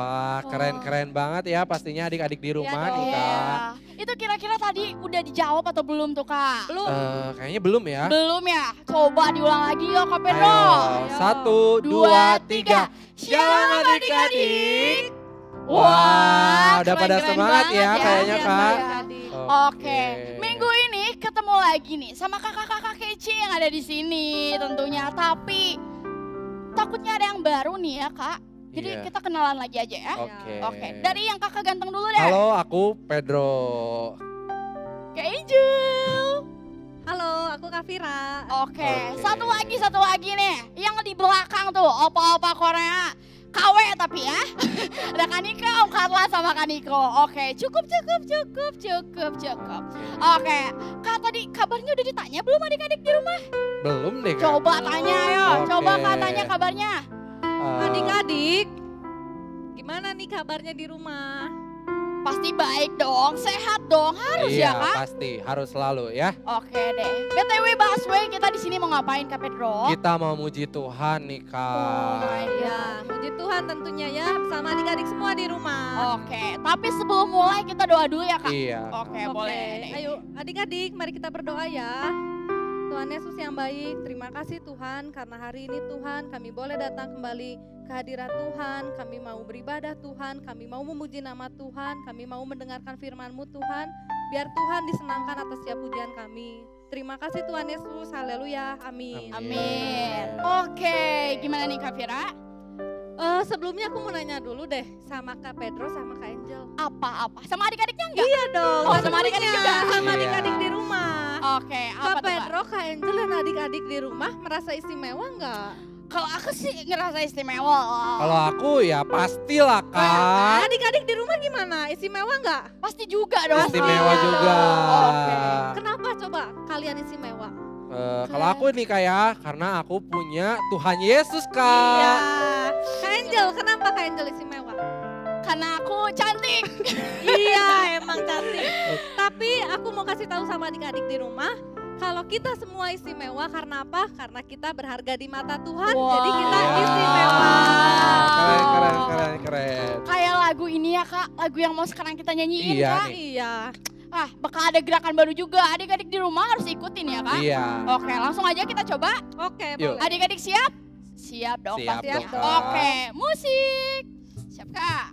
Wah, keren-keren banget ya pastinya adik-adik di rumah nih Kak. Iya. Itu kira-kira tadi udah dijawab atau belum tuh Kak? Belum. Kayaknya belum ya. Belum ya? Coba diulang lagi yuk Kak Pedro. Ayo, 1, 2, 3. Shalom adik-adik. Wah, udah pada keren-keren semangat banget ya kayaknya Iya, Kak. adik-adik. Oke, minggu ini ketemu lagi nih sama kakak-kakak kece yang ada di sini tentunya. Tapi takutnya ada yang baru nih ya Kak. Jadi Iya. kita kenalan lagi aja ya. Oke, dari yang kakak ganteng dulu deh. Halo, aku Pedro. Kak Angel. Halo, aku Kavira. Oke, satu lagi nih. Yang di belakang tuh, opa-opa Korea. KW tapi ya. Ada Kanika, Om Karla sama Kaniko. Oke, cukup. Oke, Kak tadi kabarnya udah ditanya belum adik-adik di rumah? Belum deh Kak. Coba tanya ya, Oke. coba Kak tanya kabarnya. Adik-adik, gimana nih kabarnya di rumah? Pasti baik dong, sehat dong, harus Iya, ya Kak? pasti, harus selalu ya. Oke deh. BTW Baswe, kita di sini mau ngapain Kak Pedro? Kita mau muji Tuhan nih Kak. Ya, puji Tuhan tentunya ya, bersama adik-adik semua di rumah. Oke, tapi sebelum mulai kita doa dulu ya Kak? Iya. Oke, boleh deh. Ayo adik-adik, mari kita berdoa ya. Tuhan Yesus yang baik, terima kasih Tuhan karena hari ini Tuhan kami boleh datang kembali ke hadirat Tuhan. Kami mau beribadah Tuhan, kami mau memuji nama Tuhan, kami mau mendengarkan firman-Mu Tuhan. Biar Tuhan disenangkan atas setiap pujian kami. Terima kasih Tuhan Yesus, haleluya, amin. Amin. Oke, gimana nih Kak Vira? Sebelumnya aku mau nanya dulu deh sama Kak Pedro sama Kak Angel. Apa-apa? Sama adik-adiknya enggak? Iya dong, Oh, sama adik-adik juga? sama Iya. adik-adik di rumah. Oke, apa Kak tuh Kak? Pedro, Kak Angel dan adik-adik di rumah merasa istimewa enggak? Kalau aku sih ngerasa istimewa. Kalau aku ya pastilah Kak. Adik-adik di rumah gimana? Istimewa enggak? Pasti juga dong. Istimewa Kak. juga. Oke. Kenapa coba kalian istimewa? Kalau aku nih Kak ya, karena aku punya Tuhan Yesus Iya. Kak. Kak Angel, kenapa Kak Angel istimewa? Karena aku cantik. Iya, emang cantik. Tapi aku mau kasih tahu sama adik-adik di rumah, kalau kita semua istimewa karena apa? Karena kita berharga di mata Tuhan, Wow. jadi kita Iya. istimewa. Keren. Kayak lagu ini ya Kak, lagu yang mau sekarang kita nyanyiin Iya Kak. nih. Iya. Ah, bakal ada gerakan baru juga. Adik-adik di rumah harus ikutin ya Kak. Iya. Oke, langsung aja kita coba. Oke, Yuk. boleh. Adik-adik siap? Siap dong Siap pastinya. dong, Kak. Oke, musik. Siap Kak.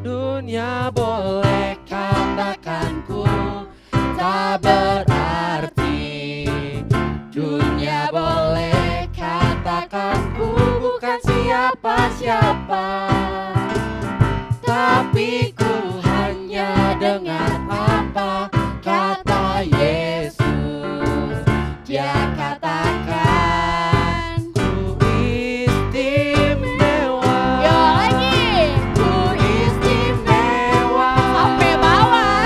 Dunia boleh katakan ku tak berarti. Dunia boleh katakan ku bukan siapa-siapa. Tapi ku hanya dengar apa kata Yesus. Dia katakan ku istimewa. Yo lagi. Ku istimewa Sampai bawah.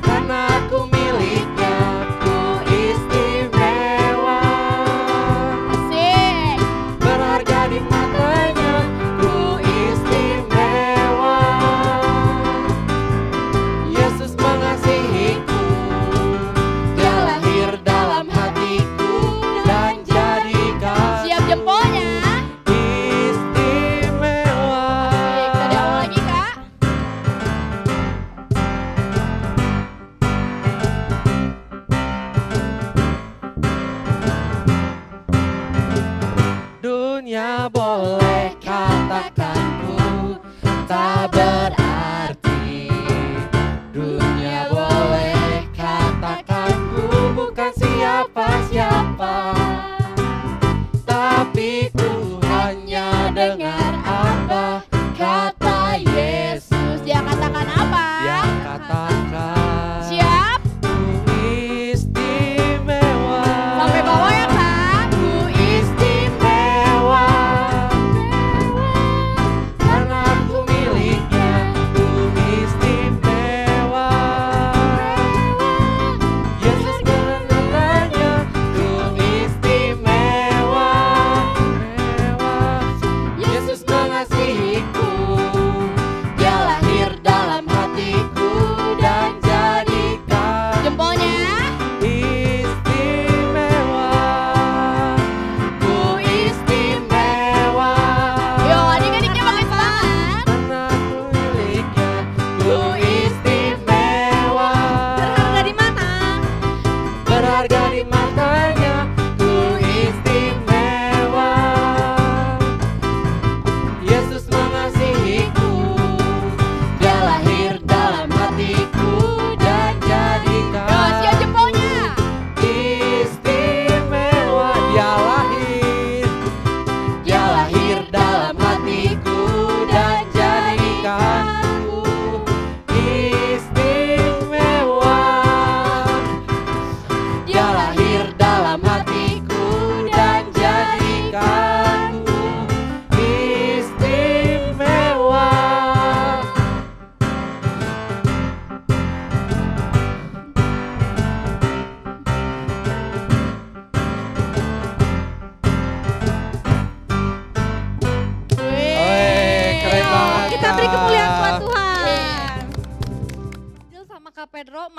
karena aku miliknya. Ku istimewa Asik. berharga di matanya. Ku istimewa. Yesus mengasihiku. Dia lahir dalam hatiku dan jadikan Siap jempolnya. istimewa. Asik. Kita diulang lagi Kak. Dunia boleh katakan ku tak berarti. Dunia boleh katakan ku bukan siapa-siapa. Tapi ku hanya dengar apa kata Yesus. Dia katakan apa? Dia katakan Siap. ku istimewa. Sampai bawah ya Kak. Ku istimewa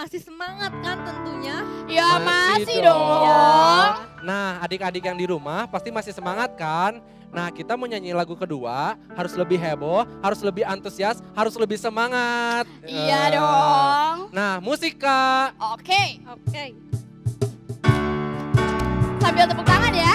masih semangat kan tentunya? Ya Masih masih dong. dong. Nah, adik-adik yang di rumah pasti masih semangat kan? Nah, kita mau nyanyi lagu kedua, harus lebih heboh, harus lebih antusias, harus lebih semangat. Iya Eh, dong. Nah, musik Kak. Oke, Oke. sambil tepuk tangan ya.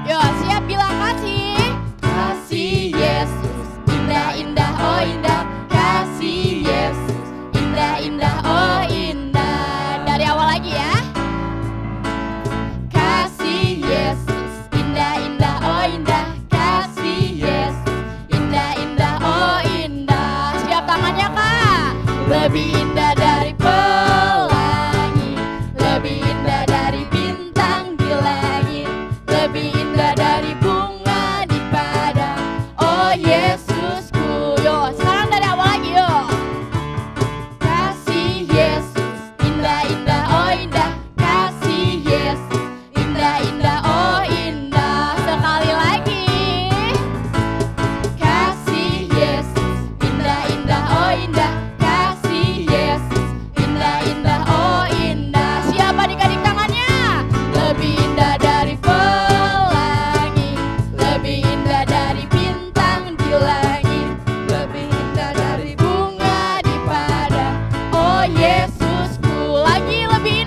Yo, siap bilang kasih. Kasih Yesus, indah-indah, oh indah. Kasih Yesus, indah-indah, oh indah. Dari awal lagi ya. Kasih Yesus, indah-indah, oh indah. Kasih Yesus, indah-indah, oh indah. Siap tangannya Kak. Lebih indah dari pelangi, lebih indah dari bintang di langit, lebih indah dari bunga di padang. Oh Yesusku, yo sekarang dari awal lagi yo. Kasih Yesus, indah-indah, oh indah. Kasih Yesus, indah-indah, oh indah. Sekali lagi. Kasih Yesus, indah-indah, oh indah. Kasih Yesus, indah-indah, oh indah. Siapa adik-adik tangannya? Lebih indah dari pelangi, lebih indah dari bintang di langit, lebih indah dari bunga di padang. Oh Yesusku, lagi lebih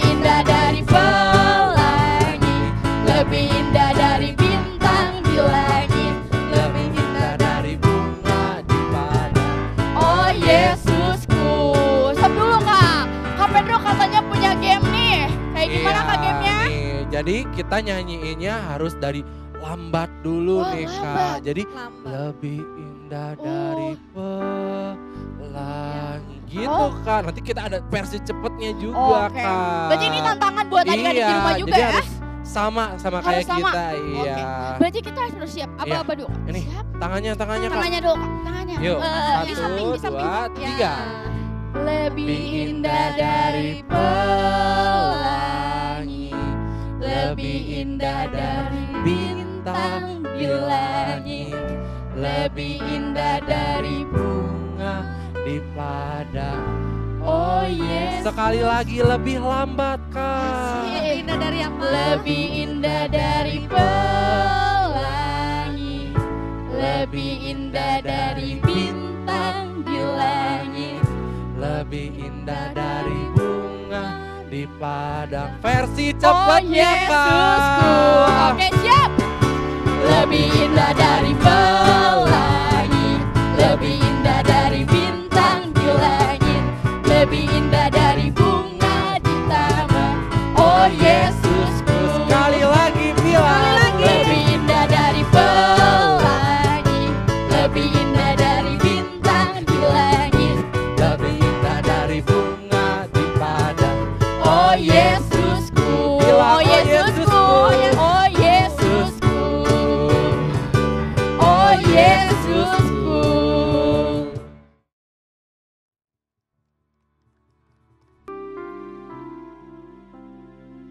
indah dari pelangi, lebih indah dari bintang di langit, lebih indah dari bunga di padang. Oh Yesusku. Stop dulu Kak. Kak Pedro katanya punya game nih. Kayak gimana Kak gamenya? Nih, jadi kita nyanyiinnya harus dari lambat dulu Wah, nih lambat. Kak. Jadi Lambat. lebih indah Oh. dari pelangi gitu Oh. Kak. Nanti kita ada versi cepetnya juga Oke. Kak. Berarti ini tantangan buat adik-adik di rumah juga jadi ya? harus sama Harus kayak sama. kita. Iya. Berarti kita harus siap. Apa dulu? Ini Siap. tangannya Kak. Tangannya dulu Kak. Tangannya. Yuk, Di samping, di satu, samping. dua, Ya. tiga. Lebih indah dari pelangi, lebih indah dari bintang di langit, lebih indah dari bunga di padang. oh yes. Sekali lagi lebih lambat Kak. Lebih indah dari apa? Lebih indah dari pelangi, lebih indah dari bintang di langit, Lebih indah dari bunga di padang. Versi oh cepatnya Yesusku. Kak. Oke siap. Lebih indah dari pelangi, lebih indah dari bintang di langit, lebih indah dari bunga di taman. Oh Yesusku. Sekali lagi bilang. Lebih indah dari pelangi, lebih indah dari bintang di langit, Lebih indah dari bunga di padang. oh Yesusku. Bilang, Oh Yesusku. Oh Yesusku. Oh Yesusku.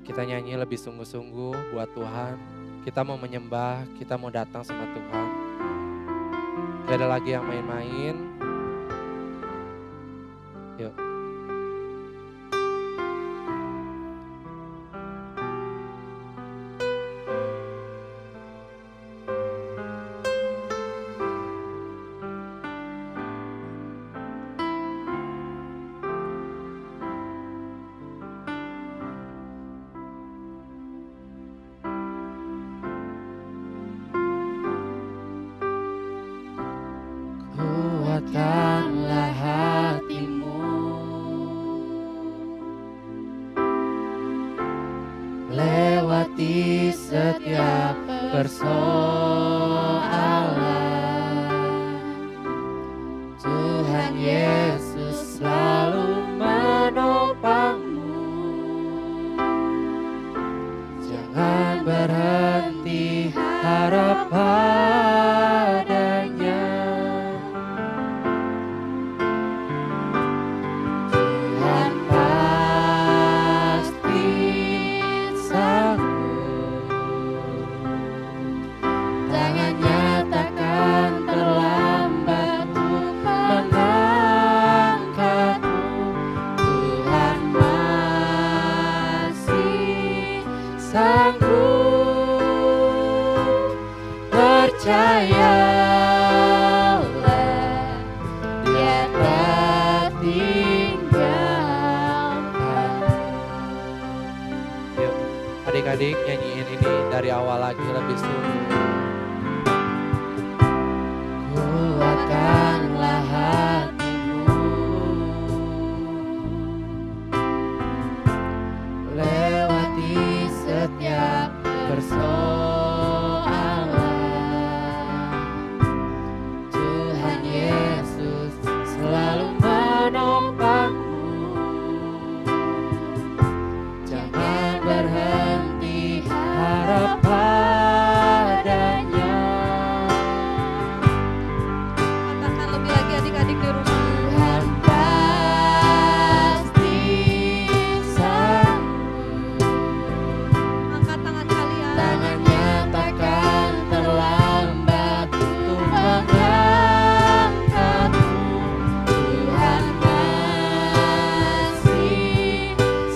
Kita nyanyi lebih sungguh-sungguh buat Tuhan. Kita mau menyembah, kita mau datang sama Tuhan. Gak ada lagi yang main-main. Yuk. Kuatkanlah hatimu, lewati setiap persoalan. Tuhan Yesus selalu menopangmu. Jangan berhenti harap padanya. Tuhan pasti sanggup berdoa lagi lebih sungguh. Kuatkanlah hatimu, lewati setiap persoalan. Tuhan Yesus selalu menopangmu. Jangan berhenti harap padanya. Katakan lebih lagi adik-adik di rumah. Tuhan pasti sanggup. Angkat tangan kalian. Tangannya takkan terlambat untuk mengangkatmu. Tuhan masih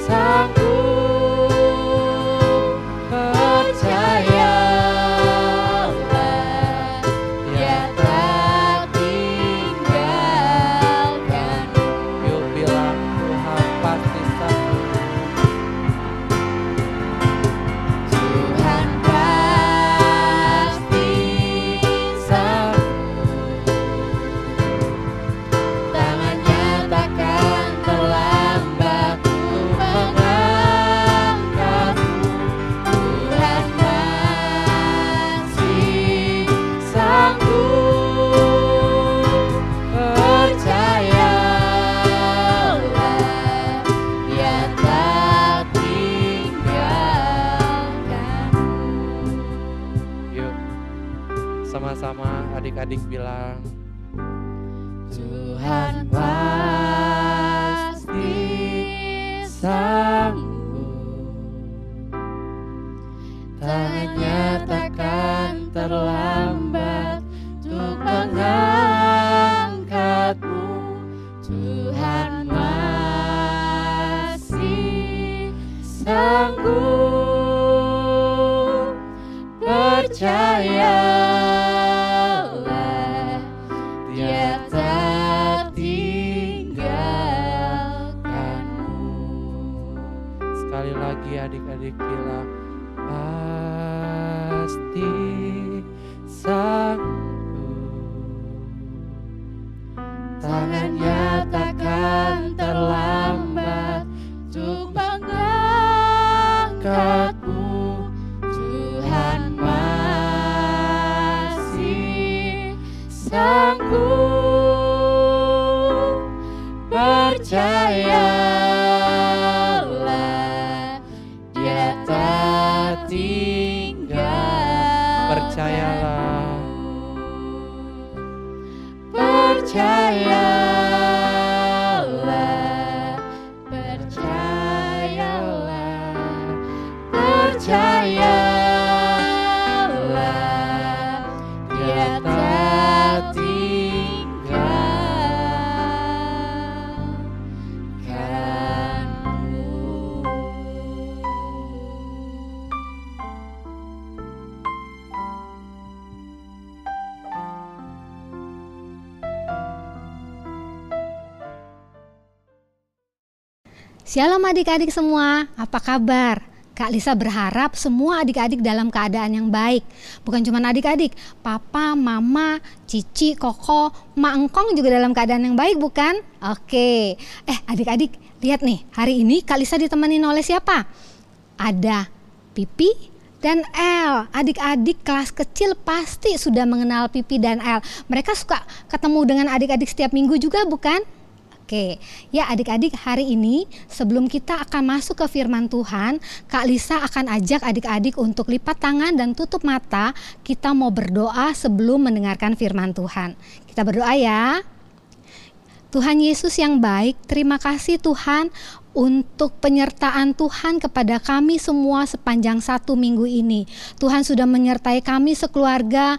sanggup. Percayalah, Dia tak tinggalkanmu. Yuk bilang Tuhan pasti sanggup. Tuhan pasti sanggup. Tangannya takkan terlambat untuk mengangkatmu. Tuhan masih sanggup. Percayalah, Dia tak tinggalkanmu. Yuk sama-sama adik-adik bilang. Tuhan pasti sanggup. Tangannya takkan terlambat untuk mengangkatmu. Tuhan masih sanggup. Percayalah, Dia tak tinggalkanmu. Sekali lagi adik-adik bilang pasti sanggup. Tangannya takkan terlambat untuk mengangkatmu. Tuhan masih sanggup. Percayalah, Dia tak tinggalkanmu. Percayalah. Percayalah, percayalah, percayalah, Dia tak Shalom adik-adik semua, apa kabar? Kak Lisa berharap semua adik-adik dalam keadaan yang baik. Bukan cuma adik-adik, papa, mama, cici, koko, mak engkong juga dalam keadaan yang baik bukan? Oke, adik-adik lihat nih, hari ini Kak Lisa ditemenin oleh siapa? Ada Pipi dan El. Adik-adik kelas kecil pasti sudah mengenal Pipi dan El. Mereka suka ketemu dengan adik-adik setiap minggu juga bukan? Oke, ya adik-adik, hari ini sebelum kita akan masuk ke firman Tuhan, Kak Lisa akan ajak adik-adik untuk lipat tangan dan tutup mata. Kita mau berdoa sebelum mendengarkan firman Tuhan. Kita berdoa ya. Tuhan Yesus yang baik, terima kasih Tuhan untuk penyertaan Tuhan kepada kami semua sepanjang 1 minggu ini. Tuhan sudah menyertai kami sekeluarga,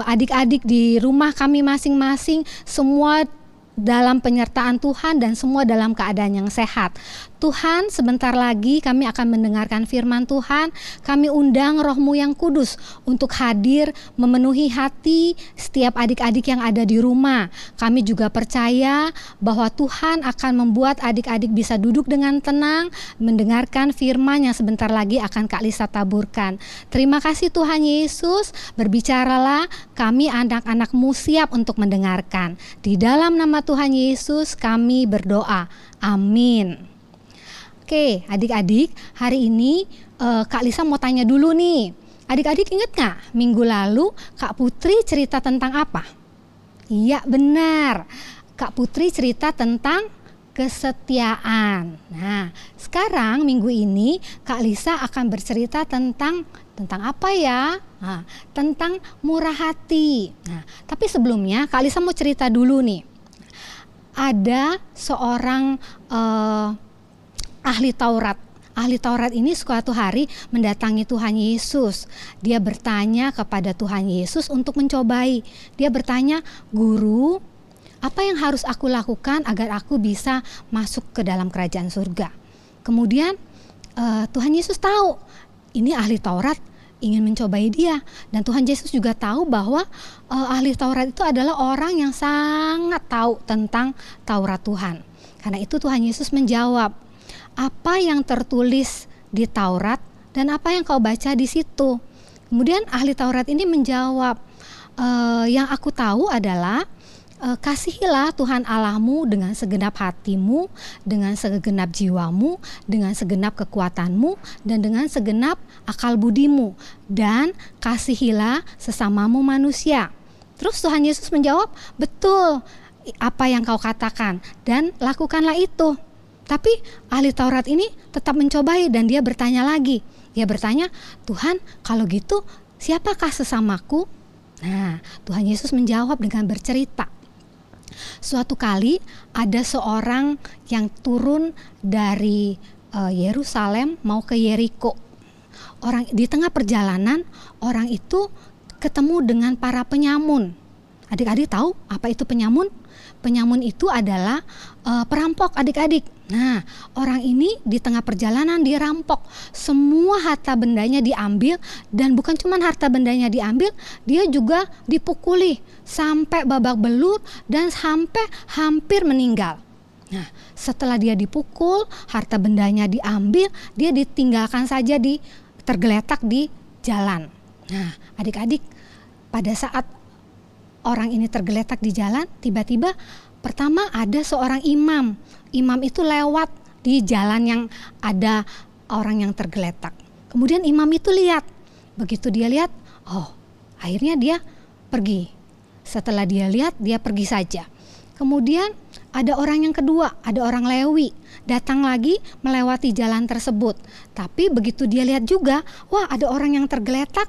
adik-adik di rumah kami masing-masing, semua dalam penyertaan Tuhan dan semua dalam keadaan yang sehat. Tuhan, sebentar lagi kami akan mendengarkan firman Tuhan. Kami undang Roh-Mu yang kudus untuk hadir memenuhi hati setiap adik-adik yang ada di rumah. Kami juga percaya bahwa Tuhan akan membuat adik-adik bisa duduk dengan tenang, mendengarkan firman yang sebentar lagi akan Kak Lisa taburkan. Terima kasih Tuhan Yesus, berbicaralah, kami anak-anak-Mu siap untuk mendengarkan. Di dalam nama Tuhan Yesus kami berdoa. Amin. Oke, adik-adik, hari ini Kak Lisa mau tanya dulu nih. Adik-adik ingat gak minggu lalu Kak Putri cerita tentang apa? Iya benar, Kak Putri cerita tentang kesetiaan. Nah, sekarang minggu ini Kak Lisa akan bercerita tentang apa ya? Nah, tentang murah hati. Nah, tapi sebelumnya Kak Lisa mau cerita dulu nih. Ada seorang ahli Taurat. Ahli Taurat ini suatu hari mendatangi Tuhan Yesus. Dia bertanya kepada Tuhan Yesus untuk mencobai. Dia bertanya, "Guru, apa yang harus aku lakukan agar aku bisa masuk ke dalam kerajaan surga?" Kemudian Tuhan Yesus tahu ini ahli Taurat ingin mencobai dia. Dan Tuhan Yesus juga tahu bahwa ahli Taurat itu adalah orang yang sangat tahu tentang Taurat Tuhan. Karena itu Tuhan Yesus menjawab, "Apa yang tertulis di Taurat dan apa yang kau baca di situ?" Kemudian ahli Taurat ini menjawab, "Yang aku tahu adalah kasihilah Tuhan Allahmu dengan segenap hatimu, dengan segenap jiwamu, dengan segenap kekuatanmu, dan dengan segenap akal budimu, dan kasihilah sesamamu manusia." Terus Tuhan Yesus menjawab, "Betul apa yang kau katakan, dan lakukanlah itu." Tapi ahli Taurat ini tetap mencobai dan dia bertanya lagi. Dia bertanya, "Tuhan, kalau gitu siapakah sesamaku?" Nah, Tuhan Yesus menjawab dengan bercerita. Suatu kali ada seorang yang turun dari Yerusalem mau ke Yeriko. Di tengah perjalanan, orang itu ketemu dengan para penyamun. Adik-adik tahu apa itu penyamun? Penyamun itu adalah perampok, adik-adik. Nah, orang ini di tengah perjalanan dirampok. Semua harta bendanya diambil, dan bukan cuma harta bendanya diambil, dia juga dipukuli sampai babak belur dan sampai hampir meninggal. Nah, setelah dia dipukul, harta bendanya diambil, dia ditinggalkan saja tergeletak di jalan. Nah, adik-adik, pada saat orang ini tergeletak di jalan, tiba-tiba pertama ada seorang imam. Imam itu lewat di jalan yang ada orang yang tergeletak. Kemudian imam itu lihat. Begitu dia lihat, akhirnya dia pergi. Setelah dia lihat, dia pergi saja. Kemudian ada orang yang kedua, ada orang Lewi, datang lagi melewati jalan tersebut. Tapi begitu dia lihat juga, ada orang yang tergeletak.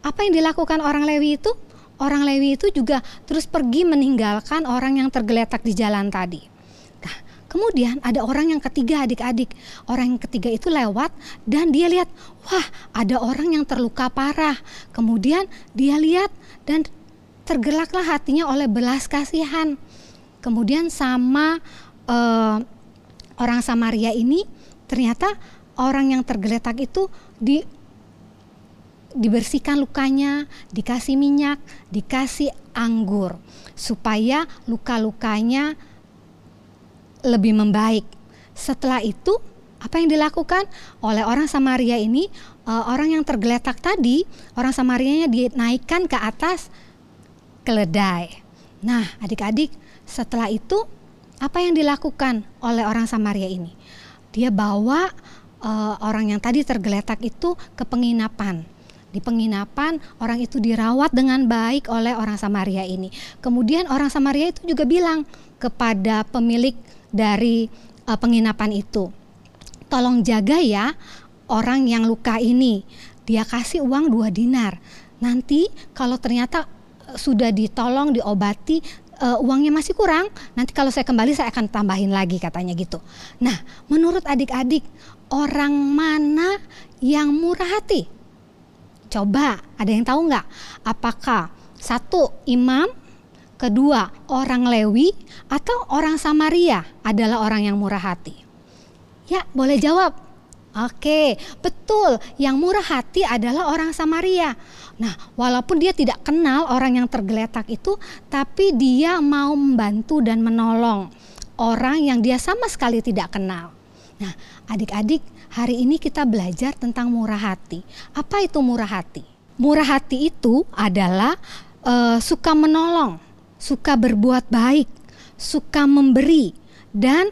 Apa yang dilakukan orang Lewi itu? Orang Lewi itu juga terus pergi meninggalkan orang yang tergeletak di jalan tadi. Nah, kemudian ada orang yang ketiga, adik-adik. Orang yang ketiga itu lewat dan dia lihat, ada orang yang terluka parah. Kemudian dia lihat dan tergeraklah hatinya oleh belas kasihan. Kemudian sama orang Samaria ini, ternyata orang yang tergeletak itu dibersihkan lukanya, dikasih minyak, dikasih anggur, supaya luka-lukanya lebih membaik. Setelah itu, apa yang dilakukan oleh orang Samaria ini? Orang yang tergeletak tadi, orang Samarianya dinaikkan ke atas keledai. Nah, adik-adik, setelah itu apa yang dilakukan oleh orang Samaria ini? Dia bawa orang yang tadi tergeletak itu ke penginapan. Di penginapan orang itu dirawat dengan baik oleh orang Samaria ini. Kemudian orang Samaria itu juga bilang kepada pemilik dari penginapan itu, "Tolong jaga ya orang yang luka ini." Dia kasih uang 2 dinar. Nanti kalau ternyata sudah ditolong, diobati, uangnya masih kurang, nanti kalau saya kembali saya akan tambahin lagi, katanya gitu. Nah, menurut adik-adik, orang mana yang murah hati? Coba, ada yang tahu nggak? Apakah 1 imam, kedua orang Lewi, atau orang Samaria adalah orang yang murah hati? Ya, boleh jawab. Oke, betul. Yang murah hati adalah orang Samaria. Nah, walaupun dia tidak kenal orang yang tergeletak itu, tapi dia mau membantu dan menolong orang yang dia sama sekali tidak kenal. Nah, adik-adik, hari ini kita belajar tentang murah hati. Apa itu murah hati? Murah hati itu adalah suka menolong, suka berbuat baik, suka memberi, dan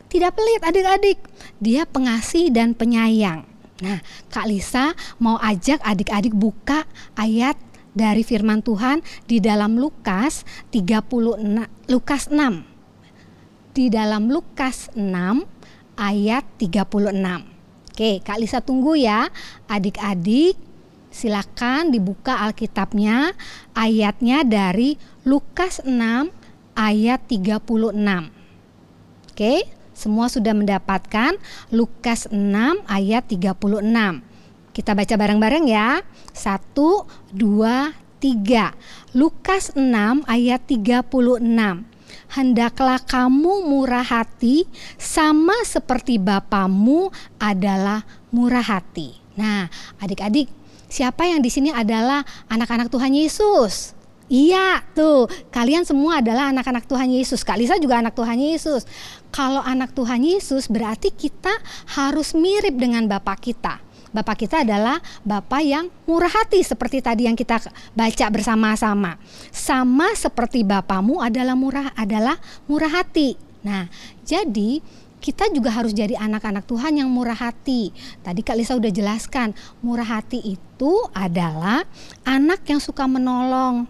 tidak pelit adik-adik. Dia pengasih dan penyayang. Nah, Kak Lisa mau ajak adik-adik buka ayat dari firman Tuhan di dalam Lukas 6. Di dalam Lukas 6 ayat 36. Oke, Kak Lisa tunggu ya adik-adik. Silakan dibuka Alkitabnya, ayatnya dari Lukas 6 ayat 36. Oke, semua sudah mendapatkan Lukas 6 ayat 36. Kita baca bareng-bareng ya. 1, 2, 3. Lukas 6 ayat 36. Hendaklah kamu murah hati sama seperti Bapamu adalah murah hati. Nah, adik-adik, siapa yang di sini adalah anak-anak Tuhan Yesus? Iya, tuh, kalian semua adalah anak-anak Tuhan Yesus. Kak Lisa juga anak Tuhan Yesus. Kalau anak Tuhan Yesus berarti kita harus mirip dengan Bapa kita. Bapa kita adalah Bapa yang murah hati seperti tadi yang kita baca bersama-sama. Sama seperti Bapamu adalah murah hati. Nah, jadi kita juga harus jadi anak-anak Tuhan yang murah hati. Tadi Kak Lisa udah jelaskan, murah hati itu adalah anak yang suka menolong,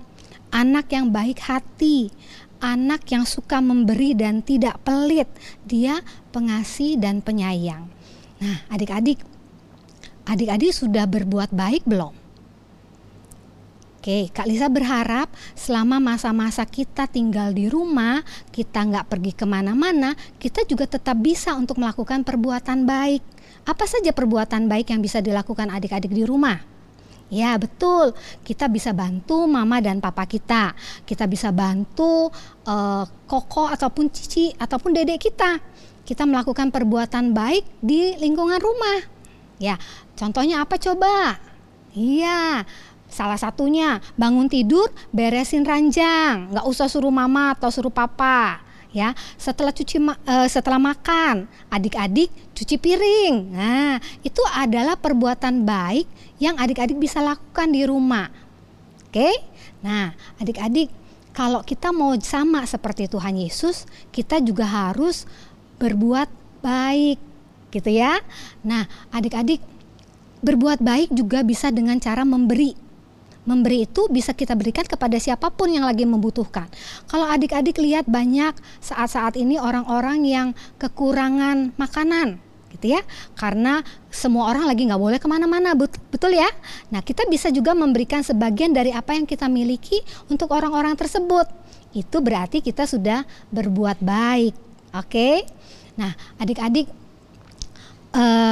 anak yang baik hati, anak yang suka memberi dan tidak pelit. Dia pengasih dan penyayang. Nah, adik-adik sudah berbuat baik belum? Oke, Kak Lisa berharap selama masa-masa kita tinggal di rumah, kita nggak pergi kemana-mana, kita juga tetap bisa untuk melakukan perbuatan baik. Apa saja perbuatan baik yang bisa dilakukan adik-adik di rumah? Ya, betul, kita bisa bantu mama dan papa kita. Kita bisa bantu koko ataupun cici ataupun dedek kita. Kita melakukan perbuatan baik di lingkungan rumah. Ya, contohnya apa coba? Iya, salah satunya bangun tidur beresin ranjang. Nggak usah suruh mama atau suruh papa. Ya, setelah makan, adik-adik cuci piring. Nah, itu adalah perbuatan baik yang adik-adik bisa lakukan di rumah. Oke? Nah, adik-adik, kalau kita mau sama seperti Tuhan Yesus, kita juga harus berbuat baik, gitu ya. Nah, adik-adik, berbuat baik juga bisa dengan cara memberi. Memberi itu bisa kita berikan kepada siapapun yang lagi membutuhkan. Kalau adik-adik lihat banyak saat-saat ini orang-orang yang kekurangan makanan, gitu ya, karena semua orang lagi nggak boleh kemana-mana, betul ya. Nah, kita bisa juga memberikan sebagian dari apa yang kita miliki untuk orang-orang tersebut. Itu berarti kita sudah berbuat baik. Oke? Nah, adik-adik,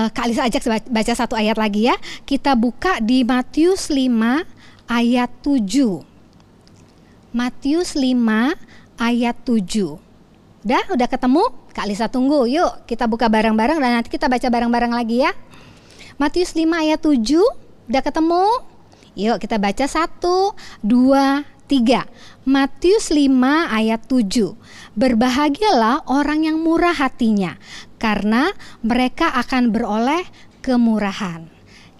Kak Lisa ajak baca satu ayat lagi ya. Kita buka di Matius 5 ayat 7. Matius 5 ayat 7. Udah ketemu? Kak Lisa tunggu. Yuk kita buka bareng-bareng dan nanti kita baca bareng-bareng lagi ya. Matius 5 ayat 7. Udah ketemu? Yuk kita baca 1, 2, 3. Matius 5 ayat 7. Berbahagialah orang yang murah hatinya, karena mereka akan beroleh kemurahan.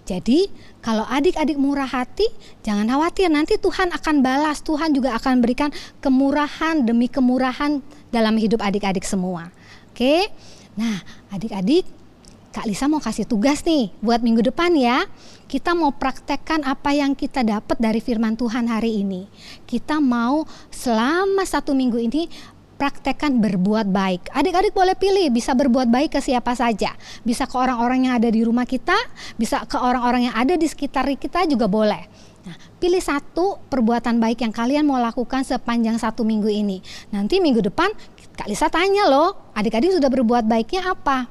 Jadi kalau adik-adik murah hati, jangan khawatir, nanti Tuhan akan balas. Tuhan juga akan berikan kemurahan demi kemurahan dalam hidup adik-adik semua. Oke? Nah, adik-adik, Kak Lisa mau kasih tugas nih buat minggu depan ya. Kita mau praktekkan apa yang kita dapat dari firman Tuhan hari ini. Kita mau selama 1 minggu ini praktekkan berbuat baik. Adik-adik boleh pilih, bisa berbuat baik ke siapa saja. Bisa ke orang-orang yang ada di rumah kita, bisa ke orang-orang yang ada di sekitar kita juga boleh. Nah, pilih satu perbuatan baik yang kalian mau lakukan sepanjang 1 minggu ini. Nanti minggu depan Kak Lisa tanya loh, adik-adik sudah berbuat baiknya apa?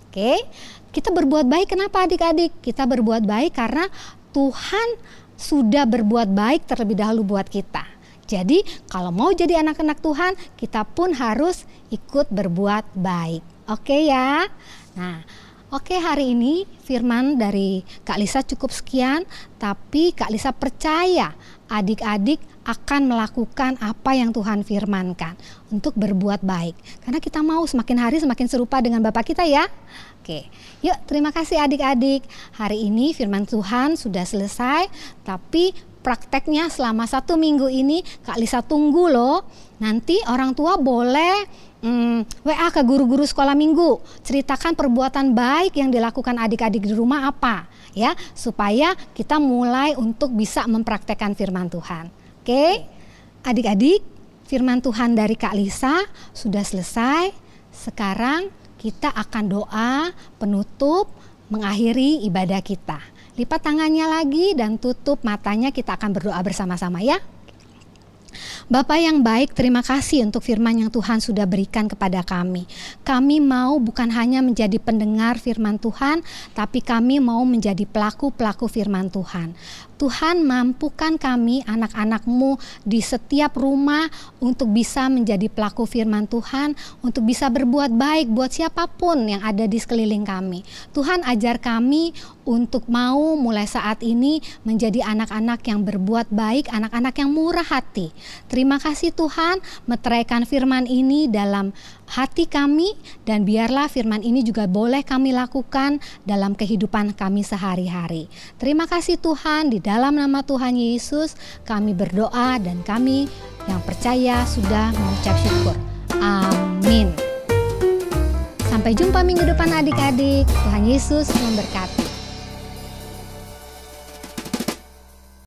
Oke, kita berbuat baik kenapa adik-adik? Kita berbuat baik karena Tuhan sudah berbuat baik terlebih dahulu buat kita. Jadi kalau mau jadi anak-anak Tuhan, kita pun harus ikut berbuat baik. Oke ya. Nah, oke, hari ini firman dari Kak Lisa cukup sekian, tapi Kak Lisa percaya adik-adik akan melakukan apa yang Tuhan firmankan untuk berbuat baik. Karena kita mau semakin hari semakin serupa dengan Bapak kita ya. Oke, yuk terima kasih adik-adik. Hari ini firman Tuhan sudah selesai, tapi prakteknya selama 1 minggu ini Kak Lisa tunggu loh. Nanti orang tua boleh WA ke guru-guru sekolah minggu, ceritakan perbuatan baik yang dilakukan adik-adik di rumah apa ya, supaya kita mulai untuk bisa mempraktekkan firman Tuhan. Oke, adik-adik, firman Tuhan dari Kak Lisa sudah selesai. Sekarang kita akan doa penutup mengakhiri ibadah kita. Lipat tangannya lagi dan tutup matanya, kita akan berdoa bersama-sama ya. Bapa yang baik, terima kasih untuk firman yang Tuhan sudah berikan kepada kami. Kami mau bukan hanya menjadi pendengar firman Tuhan, tapi kami mau menjadi pelaku-pelaku firman Tuhan. Tuhan, mampukan kami anak-anak-Mu di setiap rumah untuk bisa menjadi pelaku firman Tuhan, untuk bisa berbuat baik buat siapapun yang ada di sekeliling kami. Tuhan, ajar kami untuk mau mulai saat ini menjadi anak-anak yang berbuat baik, anak-anak yang murah hati. Terima kasih Tuhan, meteraikan firman ini dalam hati kami, dan biarlah firman ini juga boleh kami lakukan dalam kehidupan kami sehari-hari. Terima kasih Tuhan, di dalam nama Tuhan Yesus kami berdoa dan kami yang percaya sudah mengucap syukur. Amin. Sampai jumpa minggu depan adik-adik. Tuhan Yesus memberkati.